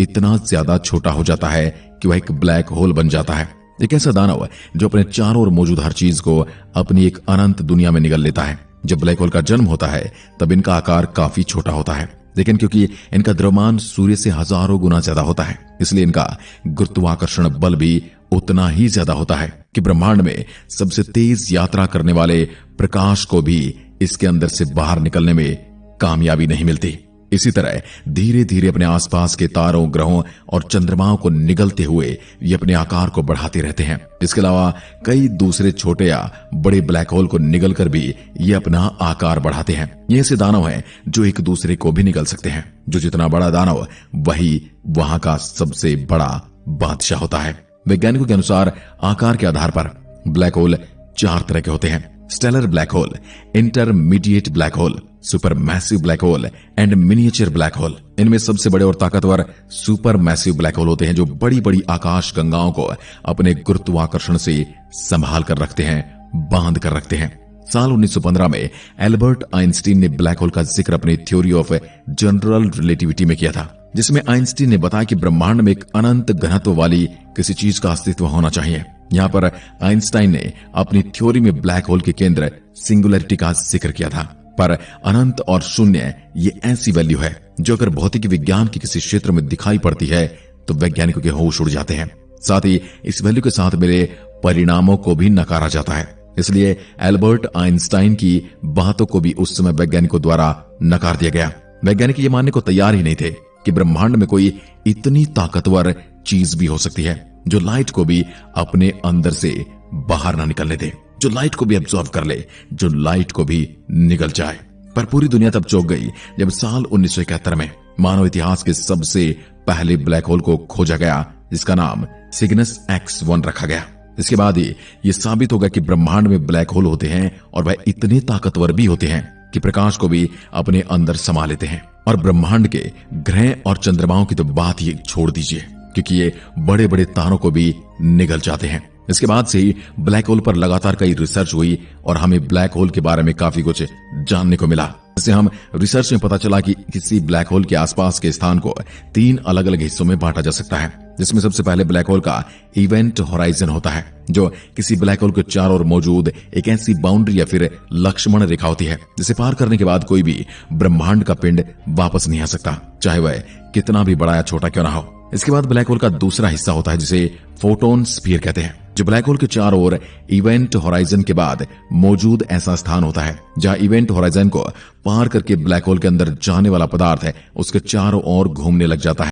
इतना ज्यादा छोटा हो जाता है कि वह एक ब्लैक होल बन जाता है। एक ऐसा दानव जो अपने चारों ओर मौजूद हर चीज को अपनी एक अनंत दुनिया में निगल लेता है। जब ब्लैक होल का जन्म होता है तब इनका आकार काफी छोटा होता है, लेकिन क्योंकि इनका द्रव्यमान सूर्य से हजारों गुना ज्यादा होता है, इसलिए इनका गुरुत्वाकर्षण बल भी उतना ही ज्यादा होता है कि ब्रह्मांड में सबसे तेज यात्रा करने वाले प्रकाश को भी इसके अंदर से बाहर निकलने में कामयाबी नहीं मिलती। इसी तरह धीरे धीरे अपने आसपास के तारों, ग्रहों और चंद्रमाओं को निगलते हुए ये अपने आकार को बढ़ाते रहते हैं। इसके अलावा कई दूसरे छोटे या बड़े ब्लैक होल को निगलकर भी ये अपना आकार बढ़ाते हैं। ये ऐसे दानव हैं जो एक दूसरे को भी निगल सकते हैं। जो जितना बड़ा दानव वही वहां का सबसे बड़ा बादशाह होता है। वैज्ञानिकों के अनुसार आकार के आधार पर ब्लैक होल 4 तरह के होते हैं: stellar black hole, intermediate black hole, super massive black hole and miniature black hole. इनमें सबसे बड़े और ताकतवर सुपर मैसिव ब्लैक होल होते हैं जो बड़ी बड़ी आकाश गंगाओं को अपने गुरुत्वाकर्षण से संभाल कर रखते हैं, बांध कर रखते हैं। साल 1915 में एल्बर्ट आइंस्टीन ने ब्लैक होल का जिक्र अपनी थ्योरी ऑफ जनरल रिलेटिविटी में किया था, जिसमें आइंस्टीन ने बताया कि ब्रह्मांड में एक अनंत घनत्व वाली किसी चीज का अस्तित्व होना चाहिए। यहाँ पर आइंस्टाइन ने अपनी थ्योरी में ब्लैक होल के केंद्र सिंगुलरिटी का जिक्र किया था। पर अनंत और शून्य ये ऐसी वैल्यू है जो अगर भौतिक विज्ञान के किसी क्षेत्र में दिखाई पड़ती है तो वैज्ञानिकों के होश उड़ जाते हैं। साथ ही इस वैल्यू के साथ मिले परिणामों को भी नकारा जाता है। इसलिए एल्बर्ट आइंस्टाइन की बातों को भी उस समय वैज्ञानिकों द्वारा नकार दिया गया। वैज्ञानिक ये मानने को तैयार ही नहीं थे कि ब्रह्मांड में कोई इतनी ताकतवर चीज भी हो सकती है जो लाइट को भी अपने अंदर से बाहर ना निकलने दे, जो लाइट को भी एब्जॉर्ब कर ले, जो लाइट को भी निगल जाए। पर पूरी दुनिया तब चौंक गई जब साल 1971 में मानव इतिहास के सबसे पहले ब्लैक होल को खोजा गया, जिसका नाम सिग्नस X1 रखा गया। इसके बाद ही यह साबित होगा कि ब्रह्मांड में ब्लैक होल होते हैं और वह इतने ताकतवर भी होते हैं कि प्रकाश को भी अपने अंदर समा लेते हैं। और ब्रह्मांड के ग्रह और चंद्रमाओं की तो बात ही छोड़ दीजिए, क्योंकि ये बड़े बड़े तारों को भी निगल जाते हैं। इसके बाद से ही ब्लैक होल पर लगातार कई रिसर्च हुई और हमें ब्लैक होल के बारे में काफी कुछ जानने को मिला। इससे हम रिसर्च में पता चला कि किसी ब्लैक होल के आसपास के स्थान को 3 अलग अलग हिस्सों में बांटा जा सकता है, जिसमें सबसे पहले ब्लैक होल का इवेंट होराइजन होता है, जो किसी ब्लैक होल के चारों ओर मौजूद एक ऐसी बाउंड्री या फिर लक्ष्मण रेखा होती है जिसे पार करने के बाद कोई भी ब्रह्मांड का पिंड वापस नहीं आ सकता, चाहे वह कितना भी बड़ा या छोटा क्यों ना हो। इसके बाद ब्लैक होल का दूसरा हिस्सा होता है जिसे फोटोन स्फीयर कहते हैं, जो ब्लैक होल के चारों ओर इवेंट होराइजन के बाद मौजूद ऐसा स्थान होता है जहां इवेंट होराइजन को पार करके ब्लैक होल के अंदर जाने वाला पदार्थ है उसके चारों ओर घूमने लग जाता है।